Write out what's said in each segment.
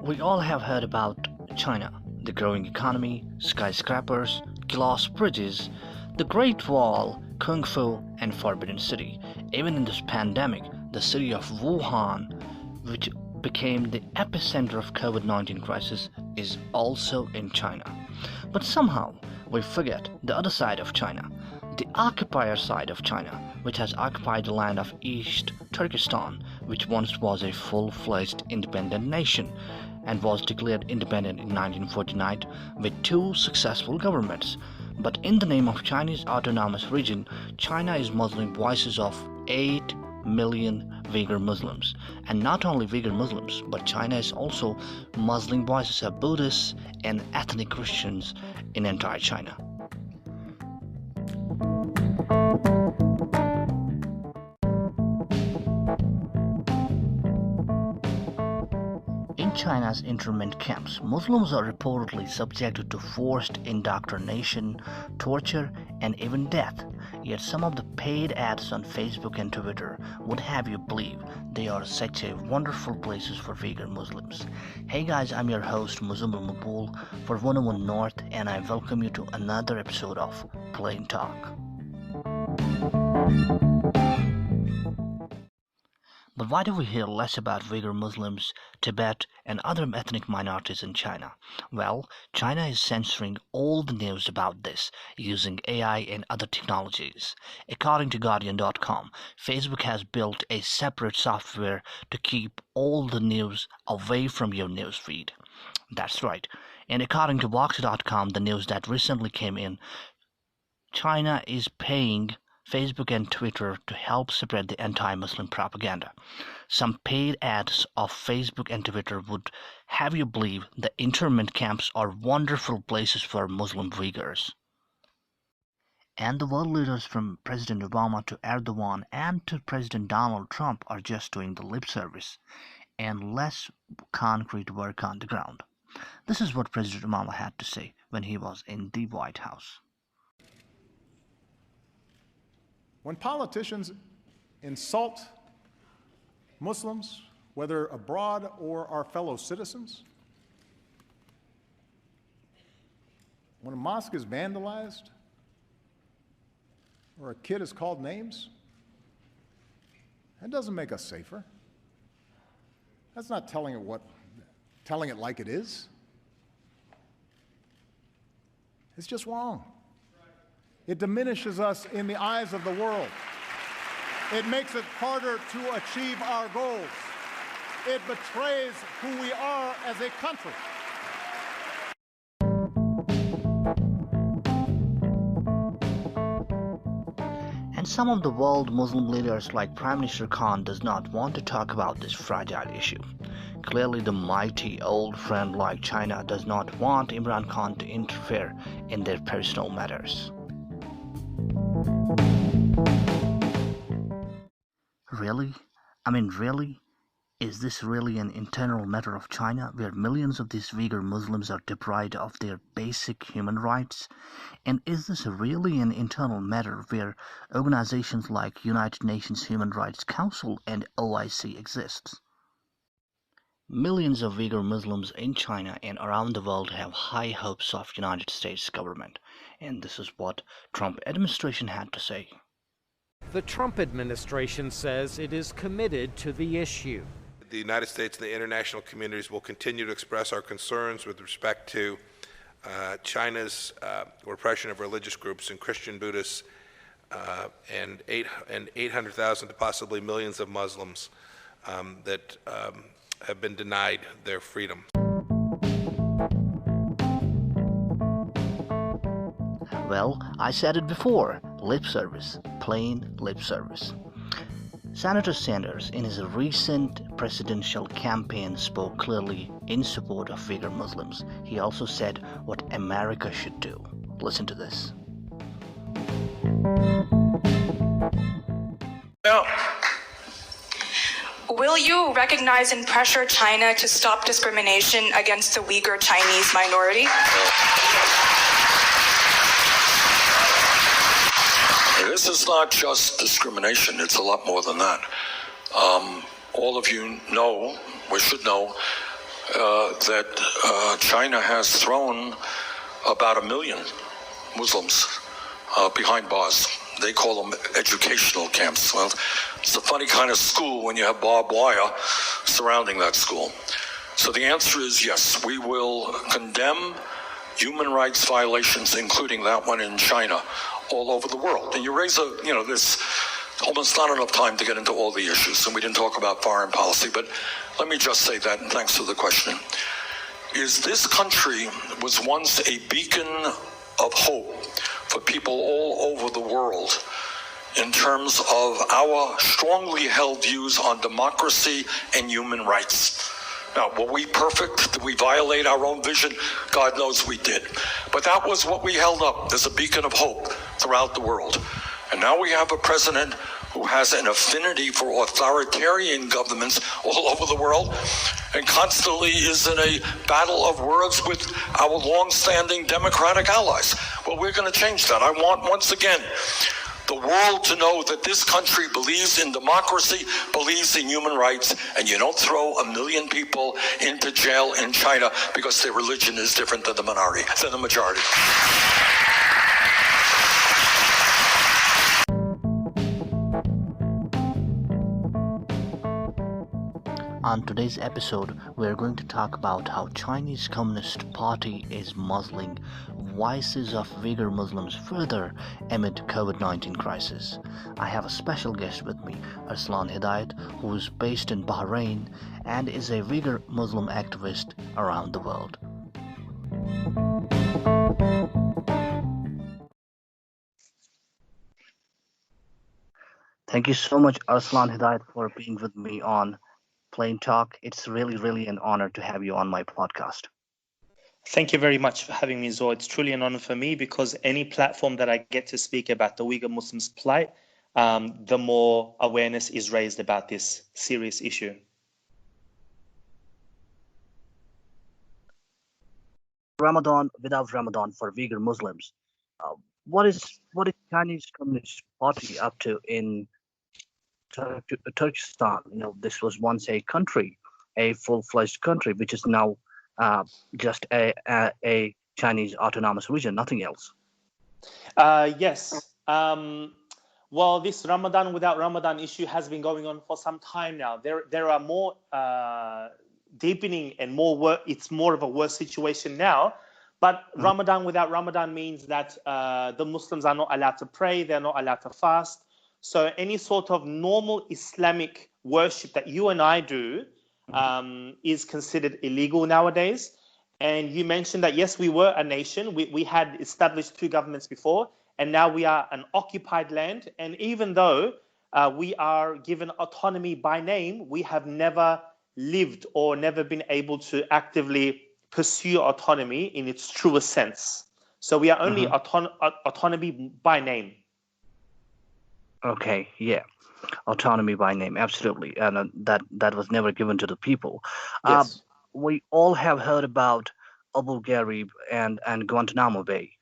We all have heard about China, the growing economy, skyscrapers, glass bridges, the Great Wall, Kung Fu, and Forbidden City. Even in this pandemic, the city of Wuhan, which became the epicenter of COVID-19 crisis, is also in China. But somehow, we forget the other side of China, the occupier side of China, which has occupied the land of East Turkestan, which once was a full-fledged independent nation and was declared independent in 1949 with two successful governments. But in the name of Chinese Autonomous Region, China is muzzling voices of 8 million Uyghur Muslims. And not only Uyghur Muslims, but China is also muzzling voices of Buddhists and ethnic Christians in entire China. In China's internment camps, Muslims are reportedly subjected to forced indoctrination, torture, and even death. Yet some of the paid ads on Facebook and Twitter would have you believe they are such a wonderful places for Uyghur Muslims. Hey guys, I'm your host Muzammil Mabul for 101 North, and I welcome you to another episode of Plain Talk. But why do we hear less about Uyghur Muslims, Tibet, and other ethnic minorities in China? Well, China is censoring all the news about this using AI and other technologies. According to Guardian.com, Facebook has built a separate software to keep all the news away from your newsfeed. That's right. And according to Vox.com, the news that recently came in, China is paying Facebook and Twitter to help spread the anti-Muslim propaganda. Some paid ads of Facebook and Twitter would have you believe the internment camps are wonderful places for Muslim Uyghurs. And the world leaders from President Obama to Erdogan and to President Donald Trump are just doing the lip service and less concrete work on the ground. This is what President Obama had to say when he was in the White House. When politicians insult Muslims, whether abroad or our fellow citizens, when a mosque is vandalized or a kid is called names, that doesn't make us safer. That's not telling it like it is. It's just wrong. It diminishes us in the eyes of the world. It makes it harder to achieve our goals. It betrays who we are as a country. And some of the world Muslim leaders like Prime Minister Khan does not want to talk about this fragile issue. Clearly, the mighty old friend like China does not want Imran Khan to interfere in their personal matters. Really? Really? Is this really an internal matter of China where millions of these Uyghur Muslims are deprived of their basic human rights? And is this really an internal matter where organizations like United Nations Human Rights Council and OIC exist? Millions of Uyghur Muslims in China and around the world have high hopes of United States government, and this is what Trump administration had to say. The Trump administration says it is committed to the issue. The United States and the international communities will continue to express our concerns with respect to China's repression of religious groups and Christian, Buddhists, and 800,000 to possibly millions of Muslims that have been denied their freedom. Well, I said it before, lip service, plain lip service. Senator Sanders, in his recent presidential campaign, spoke clearly in support of Uyghur Muslims. He also said what America should do. Listen to this. No. Will you recognize and pressure China to stop discrimination against the Uyghur Chinese minority? This is not just discrimination, it's a lot more than that. All of you know, or should know, that China has thrown about 1 million Muslims behind bars. They call them educational camps. Well, it's a funny kind of school when you have barbed wire surrounding that school. So the answer is yes, we will condemn human rights violations, including that one in China, all over the world. And you raise there's almost not enough time to get into all the issues, and we didn't talk about foreign policy, but let me just say that, and thanks for the question. This country was once a beacon of hope for people all over the world in terms of our strongly held views on democracy and human rights. Now, were we perfect? Did we violate our own vision? God knows we did. But that was what we held up as a beacon of hope throughout the world. And now we have a president who has an affinity for authoritarian governments all over the world and constantly is in a battle of words with our long-standing democratic allies. Well, we're going to change that. I want, once again, the world to know that this country believes in democracy, believes in human rights, and you don't throw 1 million people into jail in China because their religion is different than the majority. On today's episode, we're going to talk about how Chinese Communist Party is muzzling voices of Uyghur Muslims further amid COVID-19 crisis. I have a special guest with me, Arsalan Hidayat, who is based in Bahrain and is a Uyghur Muslim activist around the world. Thank you so much, Arsalan Hidayat, for being with me on Plain Talk. It's really an honor to have you on my podcast. Thank you very much for having me, Zoe. It's truly an honor for me because any platform that I get to speak about the Uyghur Muslims' plight, the more awareness is raised about this serious issue. Ramadan without Ramadan for Uyghur Muslims. What is Chinese Communist Party up to in Turkestan? This was once a country, a full-fledged country, which is now just a Chinese autonomous region, nothing else. Yes. Well, this Ramadan without Ramadan issue has been going on for some time now. There are more deepening and it's more of a worse situation now. But Ramadan without Ramadan means that the Muslims are not allowed to pray, they're not allowed to fast. So any sort of normal Islamic worship that you and I do is considered illegal nowadays. And you mentioned that, yes, we were a nation. We had established 2 governments before, and now we are an occupied land. And even though we are given autonomy by name, we have never lived or never been able to actively pursue autonomy in its truest sense. So we are only autonomy by name. Okay, yeah. Autonomy by name, absolutely. And that was never given to the people. Yes. We all have heard about Abu Ghraib and Guantanamo Bay.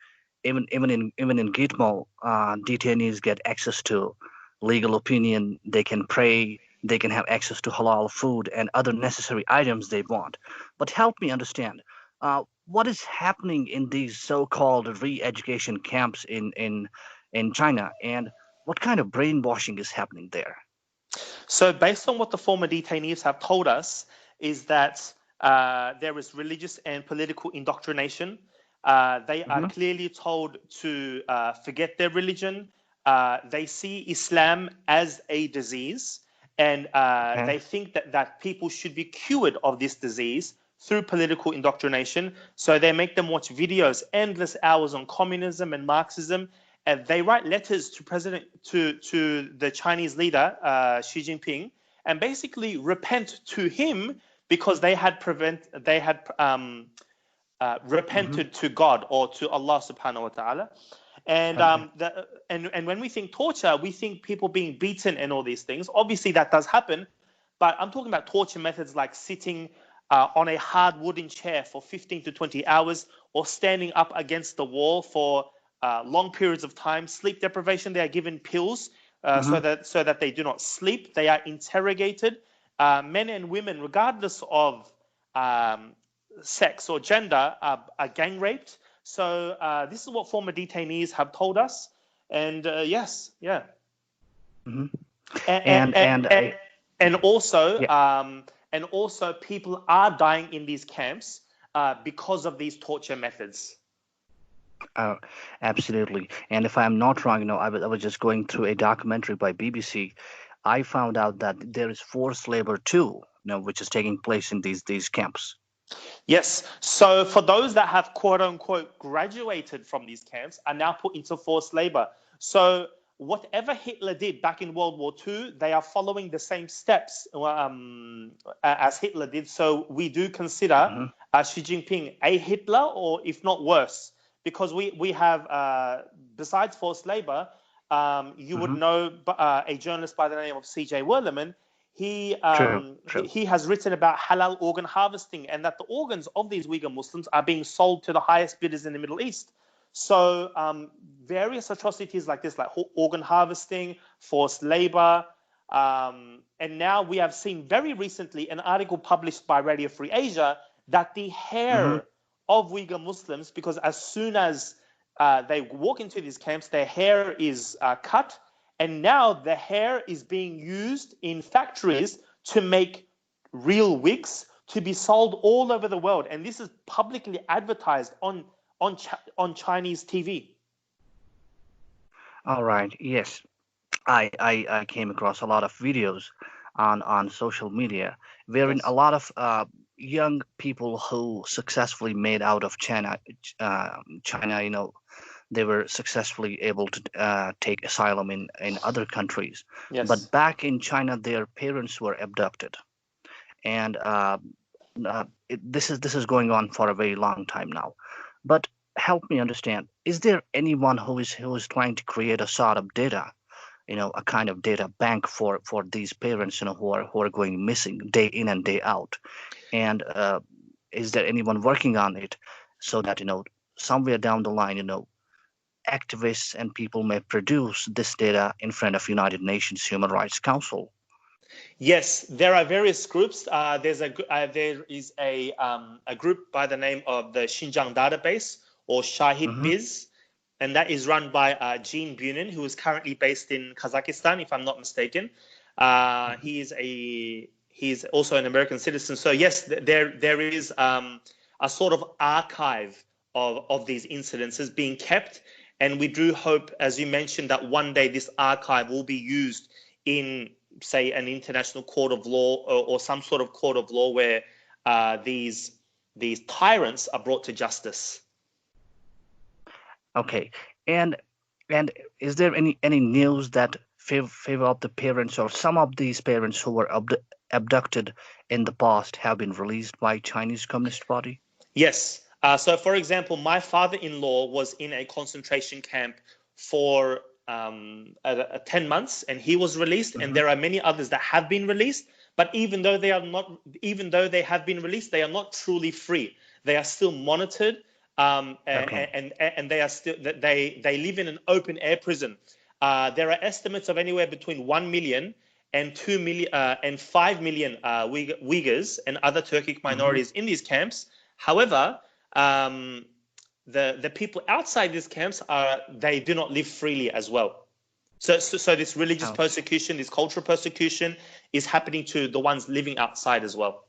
Even in Gitmo, detainees get access to legal opinion. They can pray. They can have access to halal food and other necessary items they want. But help me understand, what is happening in these so-called re-education camps in China, and what kind of brainwashing is happening there? So based on what the former detainees have told us is that there is religious and political indoctrination. They are clearly told to forget their religion. They see Islam as a disease, and they think that people should be cured of this disease through political indoctrination. So they make them watch videos, endless hours on communism and Marxism. And they write letters to the Chinese leader, Xi Jinping, and basically repent to him because they had repented to God or to Allah subhanahu wa ta'ala. And and when we think torture, we think people being beaten and all these things. Obviously that does happen, but I'm talking about torture methods like sitting on a hard wooden chair for 15 to 20 hours or standing up against the wall for long periods of time. Sleep deprivation, they are given pills so that they do not sleep. They are interrogated. Men and women, regardless of sex or gender are gang raped. So this is what former detainees have told us. And yes, yeah. Hmm. And, And I, and also, yeah. and also, people are dying in these camps because of these torture methods. Uh, Absolutely. And if I'm not wrong, I was just going through a documentary by BBC. I found out that there is forced labor too, which is taking place in these camps. Yes. So for those that have quote unquote graduated from these camps are now put into forced labor. So whatever Hitler did back in World War II, they are following the same steps as Hitler did. So we do consider Hmm. Xi Jinping a Hitler, or if not worse, because we have, besides forced labor, you would Hmm. know a journalist by the name of C.J. Werleman. He, True, um, he true. he has written about halal organ harvesting, and that the organs of these Uyghur Muslims are being sold to the highest bidders in the Middle East. So various atrocities like this, like organ harvesting, forced labor, and now we have seen very recently an article published by Radio Free Asia that the Hmm. hair of Uyghur Muslims, because as soon as they walk into these camps, their hair is cut, and now the hair is being used in factories to make real wigs to be sold all over the world. And this is publicly advertised on Chinese TV. All right. Yes. I came across a lot of videos on social media wherein a Yes. lot of young people who successfully made out of China, they were successfully able to take asylum in other countries. Yes. But back in China, their parents were abducted, and this is going on for a very long time now. But help me understand: is there anyone who is trying to create a sort of data, a kind of data bank for these parents, who are going missing day in and day out? And is there anyone working on it so that somewhere down the line, activists and people may produce this data in front of United Nations Human Rights Council? Yes, there are various groups. There is a group by the name of the Xinjiang Database, or Shahid Hmm. Biz, and that is run by Jean Bunin, who is currently based in Kazakhstan, if I'm not mistaken. He's also an American citizen. So yes, there is a sort of archive of these incidences being kept, and we do hope, as you mentioned, that one day this archive will be used in, say, an international court of law, or some sort of court of law where these tyrants are brought to justice. Okay. And is there any news that favor of the parents, or some of these parents who were abducted in the past have been released by Chinese Communist Party? Yes. So, for example, my father-in-law was in a concentration camp for 10 months, and he was released. And Hmm. there are many others that have been released. But even though they have been released, they are not truly free. They are still monitored, Okay. and they are still they live in an open air prison. There are estimates of anywhere between 1 million and 2 million and 5 million Uyghurs and other Turkic Hmm. minorities in these camps. However, the people outside these camps they do not live freely as well. So this religious Oh. persecution, this cultural persecution, is happening to the ones living outside as well.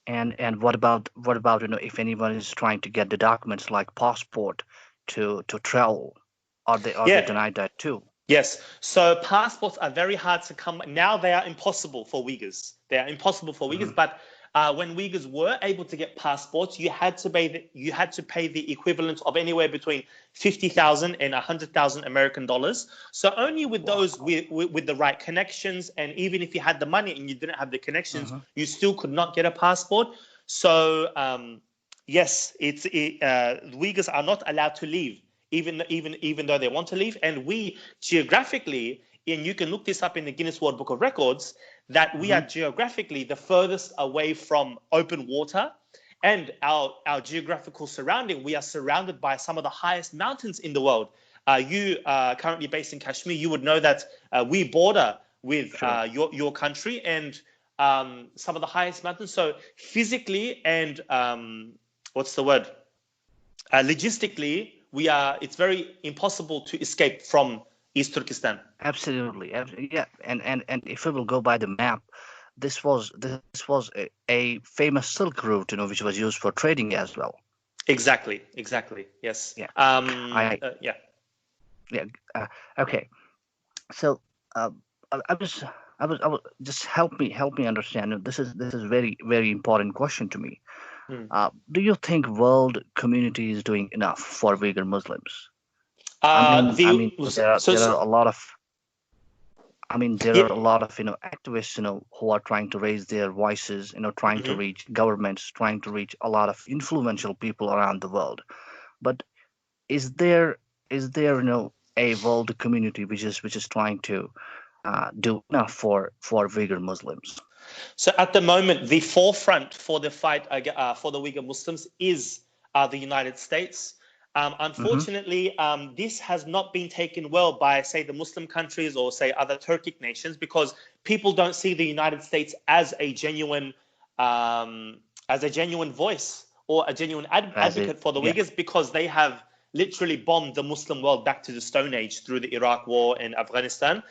And what about if anyone is trying to get the documents like passport to travel, are they Yeah. denied that too? Yes. So passports are very hard to come. Now they are impossible for Uyghurs. They are impossible for Uyghurs. Hmm. But when Uyghurs were able to get passports, you had to pay the equivalent of anywhere between 50,000 and 100,000 American dollars. So only with Wow. those with the right connections, and even if you had the money and you didn't have the connections, Hmm. you still could not get a passport. So yes, Uyghurs are not allowed to leave, even though they want to leave. And we geographically, and you can look this up in the Guinness World Book of Records, that we are Hmm. geographically the furthest away from open water, and our geographical surrounding, we are surrounded by some of the highest mountains in the world. You are currently based in Kashmir. You would know that we border with Sure. your country, and some of the highest mountains. So physically and logistically, it's very impossible to escape from East Turkestan. Absolutely, yeah. And if we will go by the map, this was a famous Silk Route, which was used for trading as well. Exactly. Yes. Yeah, I Yeah. yeah. Okay, so uh, I was I was just help me understand. This is very important question to me. Hmm. Do you think world community is doing enough for Uyghur Muslims? I mean, there are a lot of there Yeah. are a lot of activists who are trying to raise their voices, trying to Mhm. reach governments, trying to reach a lot of influential people around the world. But is there a world community which is trying to do enough for Uyghur Muslims? So at the moment, the forefront for the fight for the Uyghur Muslims is the United States. Hmm. Unfortunately, this has not been taken well by, say, the Muslim countries or, say, other Turkic nations, because people don't see the United States um, as a genuine voice or a genuine As it, advocate for the yeah, Uyghurs, because they have literally bombed the Muslim world back to the Stone Age through the Iraq War and Afghanistan.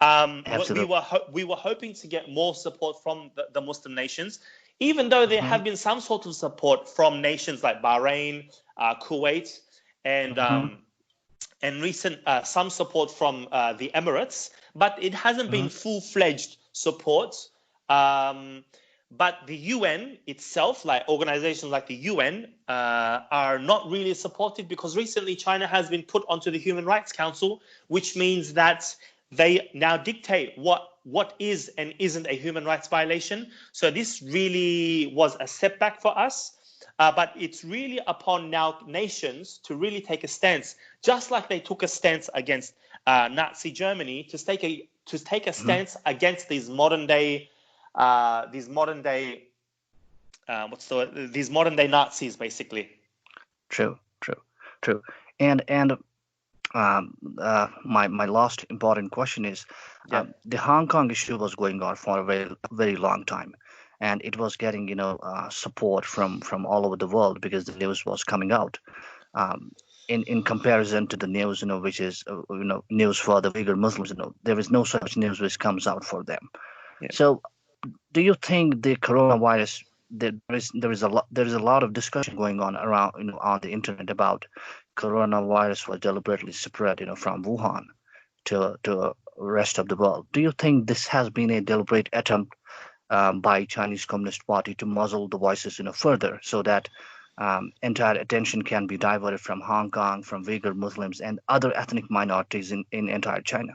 absolutely. We were hoping to get more support from the Muslim nations, even though there Hmm. have been some sort of support from nations like Bahrain, Kuwait, and Hmm. um, and recent some support from the Emirates, but it hasn't Hmm. been full-fledged support. Um, but the UN itself, like organizations like the UN, are not really supportive, because recently China has been put onto the Human Rights Council, which means that they now dictate what is and isn't a human rights violation. So this really was a setback for us. But it's really upon now nations to really take a stance, just like they took a stance against Nazi Germany, to take a Hmm. stance against these modern day these modern day Nazis, basically. True, true, true. And my last important question is, Yeah. the Hong Kong issue was going on for a very long time, and it was getting support from all over the world because the news was coming out. Um, in comparison to the news, which is news for the Uyghur Muslims, there is no such news which comes out for them. Yeah. So, do you think the coronavirus, there is a lot of discussion going on around on the internet about coronavirus was deliberately spread from Wuhan to rest of the world? Do you think this has been a deliberate attempt by Chinese Communist Party to muzzle the voices further, so that entire attention can be diverted from Hong Kong, from Uyghur Muslims and other ethnic minorities in entire China?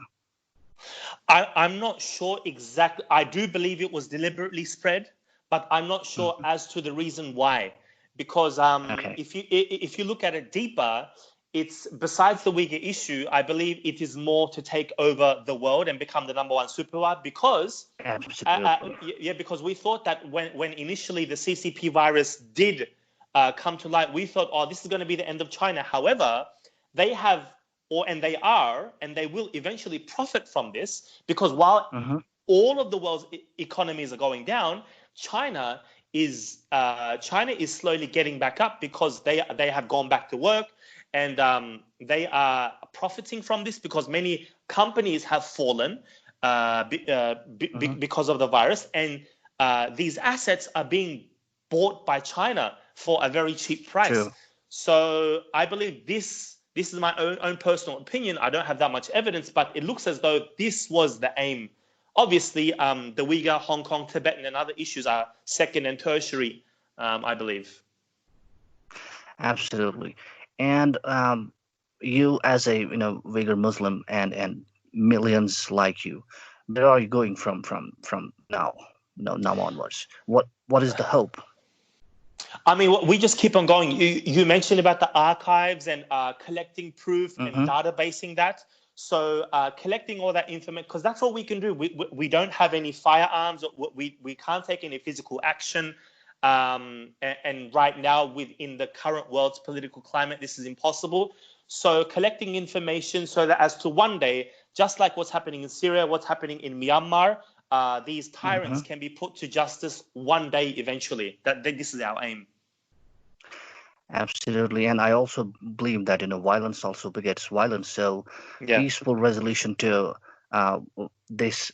I'm not sure exactly. I do believe it was deliberately spread, but I'm not sure Mhm. as to the reason why. Because Okay. if you look at it deeper, it's besides the Uyghur issue. I believe it is more to take over the world and become the number one superpower. Because Absolutely. yeah, because we thought that when initially the CCP virus did come to light, we thought, oh, this is going to be the end of China. However, they have, and they are, and they will eventually profit from this, because while Hmm. all of the world's economies are going down, China China is slowly getting back up, because they have gone back to work, and they are profiting from this, because many companies have fallen Hmm. because of the virus, and these assets are being bought by China for a very cheap price. True. So I believe this is my own personal opinion. I don't have that much evidence, but it looks as though this was the aim. Obviously, the Uyghur, Hong Kong, Tibetan, and other issues are second and tertiary, I believe. Absolutely. And you, as a Uyghur Muslim, and millions like you, where are you going from now? Now onwards. What is the hope? I mean, we just keep on going. You mentioned about the archives and collecting proof and Hmm. databasing that. So collecting all that information, because that's all we can do. We don't have any firearms. We can't take any physical action. And right now, within the current world's political climate, this is impossible. So collecting information, so that as to one day, just like what's happening in Syria, what's happening in Myanmar, these tyrants can be put to justice one day eventually. This is our aim. Absolutely, and I also believe that violence also begets violence. So, Yeah. peaceful resolution to this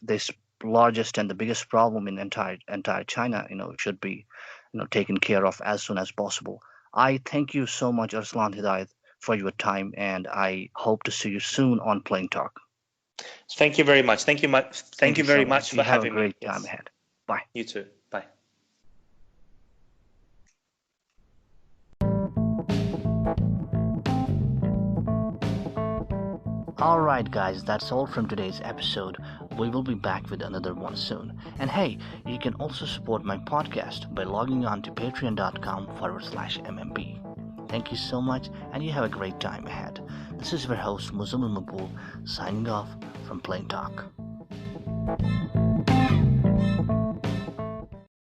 largest and the biggest problem in entire China, should be taken care of as soon as possible. I thank you so much, Arsalan Hidayat, for your time, and I hope to see you soon on Plain Talk. Thank you very much. Thank you very so much for You have a having great me. time Yes. ahead. Bye. You too. Bye. Alright guys, that's all from today's episode. We will be back with another one soon. And hey, you can also support my podcast by logging on to patreon.com/MMP. Thank you so much, and you have a great time ahead. This is your host Muzzling Mabul signing off from Plain Talk.